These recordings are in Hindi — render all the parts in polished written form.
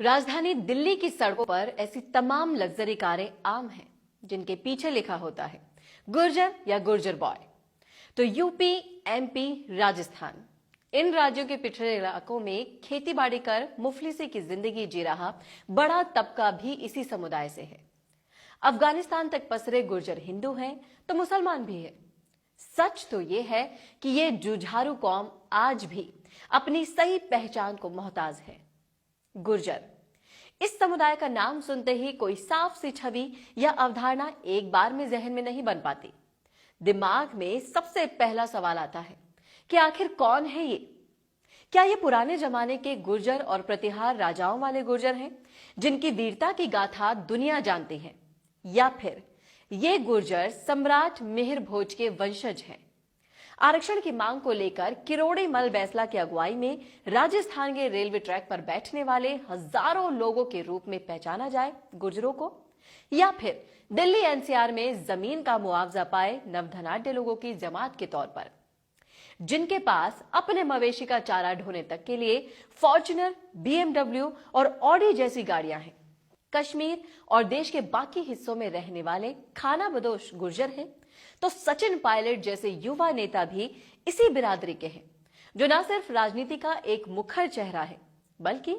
राजधानी दिल्ली की सड़कों पर ऐसी तमाम लग्जरी कारें आम हैं जिनके पीछे लिखा होता है गुर्जर या गुर्जर बॉय। तो यूपी, एमपी, राजस्थान, इन राज्यों के पिछड़े इलाकों में खेती बाड़ी कर मुफलिसी की जिंदगी जी रहा बड़ा तबका भी इसी समुदाय से है। अफगानिस्तान तक पसरे गुर्जर हिंदू हैं तो मुसलमान भी है। सच तो ये है कि ये जुझारू कौम आज भी अपनी सही पहचान को मोहताज है। गुर्जर, इस समुदाय का नाम सुनते ही कोई साफ सी छवि या अवधारणा एक बार में जहन में नहीं बन पाती। दिमाग में सबसे पहला सवाल आता है कि आखिर कौन है ये? क्या ये पुराने जमाने के गुर्जर और प्रतिहार राजाओं वाले गुर्जर हैं जिनकी वीरता की गाथा दुनिया जानती है, या फिर ये गुर्जर सम्राट मिहिर भोज के वंशज हैं? आरक्षण की मांग को लेकर किरोड़ी मल बैसला की अगुवाई में राजस्थान के रेलवे ट्रैक पर बैठने वाले हजारों लोगों के रूप में पहचाना जाए गुर्जरों को, या फिर दिल्ली एनसीआर में जमीन का मुआवजा पाए नवधनाढ्य लोगों की जमात के तौर पर, जिनके पास अपने मवेशी का चारा ढोने तक के लिए फॉर्च्यूनर, बीएमडब्ल्यू और ऑडी जैसी गाड़ियां हैं। कश्मीर और देश के बाकी हिस्सों में रहने वाले खाना बदोश गुर्जर हैं तो सचिन पायलट जैसे युवा नेता भी इसी बिरादरी के हैं, जो न सिर्फ राजनीति का एक मुखर चेहरा है बल्कि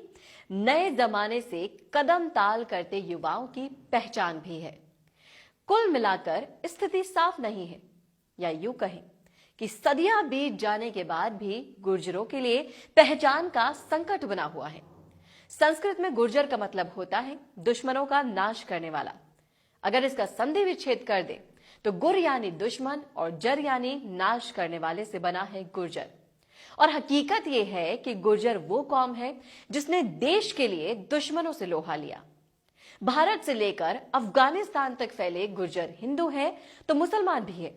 नए जमाने से कदम ताल करते युवाओं की पहचान भी है। कुल मिलाकर स्थिति साफ नहीं है, या यूं कहें कि सदियां बीत जाने के बाद भी गुर्जरों के लिए पहचान का संकट बना हुआ है। संस्कृत में गुर्जर का मतलब होता है दुश्मनों का नाश करने वाला। अगर इसका संधि विच्छेद कर दे तो गुर यानी दुश्मन और जर यानी नाश करने वाले से बना है गुर्जर। और हकीकत यह है कि गुर्जर वो कौम है जिसने देश के लिए दुश्मनों से लोहा लिया। भारत से लेकर अफगानिस्तान तक फैले गुर्जर हिंदू हैं तो मुसलमान भी है।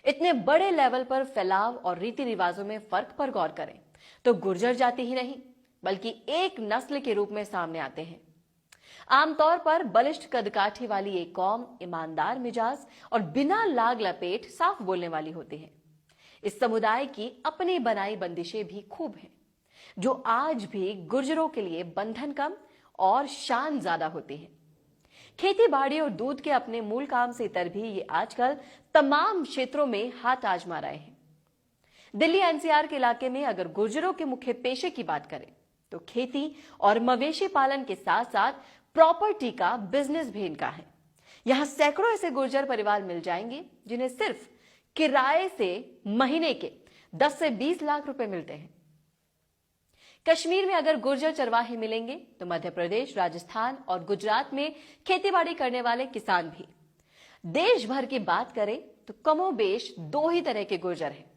इतने बड़े लेवल पर फैलाव और रीति रिवाजों में फर्क पर गौर करें तो गुर्जर जाति ही नहीं बल्कि एक नस्ल के रूप में सामने आते हैं। आमतौर पर बलिष्ठ कदकाठी वाली एक कौम ईमानदार मिजाज और बिना लाग लपेट साफ बोलने वाली होती है। इस समुदाय की अपनी बनाई बंदिशें भी खूब हैं, जो आज भी गुर्जरों के लिए बंधन कम और शान ज्यादा होती है। खेती बाड़ी और दूध के अपने मूल काम से इतर भी ये आजकल तमाम क्षेत्रों में हाथ आजमा रहे हैं। दिल्ली एनसीआर के इलाके में अगर गुर्जरों के मुख्य पेशे की बात करें तो खेती और मवेशी पालन के साथ साथ प्रॉपर्टी का बिजनेस भी इनका है। यहां सैकड़ों ऐसे गुर्जर परिवार मिल जाएंगे जिन्हें सिर्फ किराए से महीने के 10 से 20 लाख रुपए मिलते हैं। कश्मीर में अगर गुर्जर चरवाहे मिलेंगे तो मध्य प्रदेश, राजस्थान और गुजरात में खेतीबाड़ी करने वाले किसान भी। देश भर की बात करें तो कमोबेश दो ही तरह के गुर्जर हैं,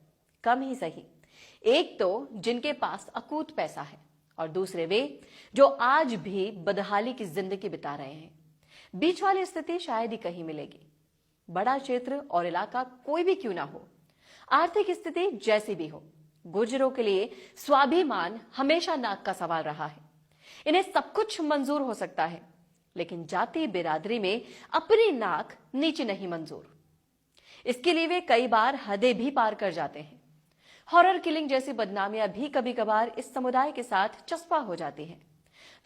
कम ही सही। एक तो जिनके पास अकूत पैसा है और दूसरे वे जो आज भी बदहाली की जिंदगी बिता रहे हैं। बीच वाली स्थिति शायद ही कहीं मिलेगी। बड़ा क्षेत्र और इलाका कोई भी क्यों ना हो, आर्थिक स्थिति जैसी भी हो, गुर्जरों के लिए स्वाभिमान हमेशा नाक का सवाल रहा है। इन्हें सब कुछ मंजूर हो सकता है लेकिन जाति बिरादरी में अपनी नाक नीचे नहीं मंजूर। इसके लिए वे कई बार हदें भी पार कर जाते हैं। हॉरर किलिंग जैसी बदनामियां भी कभी कभार इस समुदाय के साथ चस्पा हो जाती हैं।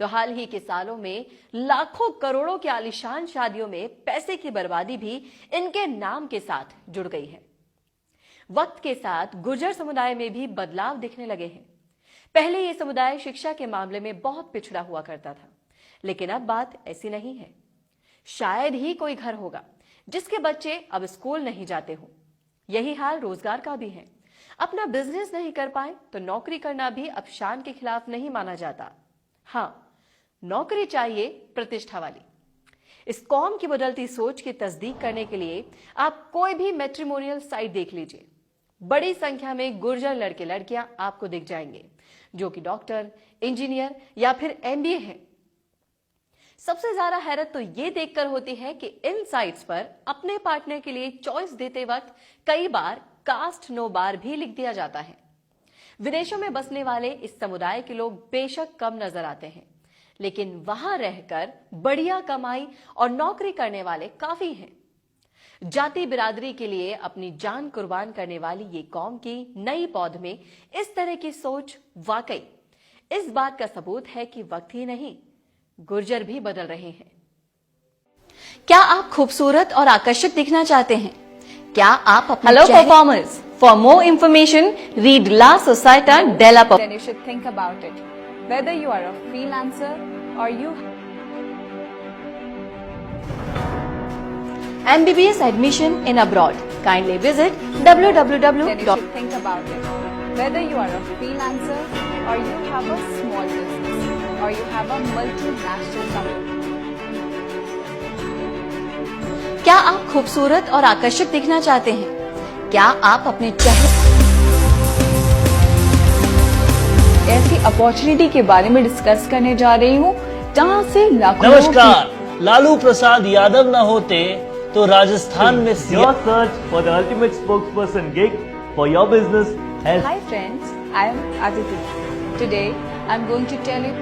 तो हाल ही के सालों में लाखों करोड़ों की आलीशान शादियों में पैसे की बर्बादी भी इनके नाम के साथ जुड़ गई है। वक्त के साथ गुर्जर समुदाय में भी बदलाव दिखने लगे हैं। पहले यह समुदाय शिक्षा के मामले में बहुत पिछड़ा हुआ करता था, लेकिन अब बात ऐसी नहीं है। शायद ही कोई घर होगा जिसके बच्चे अब स्कूल नहीं जाते हो। यही हाल रोजगार का भी है। अपना बिजनेस नहीं कर पाए तो नौकरी करना भी अब शान के खिलाफ नहीं माना जाता। हाँ, नौकरी चाहिए प्रतिष्ठा वाली। इस कौम की बदलती सोच की तस्दीक करने के लिए आप कोई भी मैट्रिमोनियल साइट देख लीजिए। बड़ी संख्या में गुर्जर लड़के लड़कियां आपको दिख जाएंगे जो कि डॉक्टर, इंजीनियर या फिर एमबीए हैं। सबसे ज्यादा हैरत तो ये देखकर होती है कि इन साइट्स पर अपने पार्टनर के लिए चॉइस देते वक्त कई बार कास्ट नो बार भी लिख दिया जाता है। विदेशों में बसने वाले इस समुदाय के लोग बेशक कम नजर आते हैं, लेकिन वहां रहकर बढ़िया कमाई और नौकरी करने वाले काफी हैं। जाति बिरादरी के लिए अपनी जान कुर्बान करने वाली ये कौम की नई पौध में इस तरह की सोच वाकई इस बात का सबूत है कि वक्त ही नहीं गुर्जर भी बदल रहे हैं। क्या आप खूबसूरत और आकर्षक दिखना चाहते हैं? क्या आप अपने hello performers, for more information read ला सोसाइटा डेला। Then you should think about it. Whether you are a freelancer or you MBBS admission in abroad. Kindly visit then you www. should think about it. Whether you are a freelancer or you have a small business or you have a multinational company. क्या आप खूबसूरत और आकर्षक दिखना चाहते हैं? क्या आप अपने चेहरे ऐसी अपॉर्चुनिटी के बारे में डिस्कस करने जा रही हूँ जहाँ से लाखों लोगों नमस्कार, लालू प्रसाद यादव न होते तो राजस्थान में Your search for the ultimate spokesperson gig for your business has Hi friends, I am Aditi. Today I am going to tell you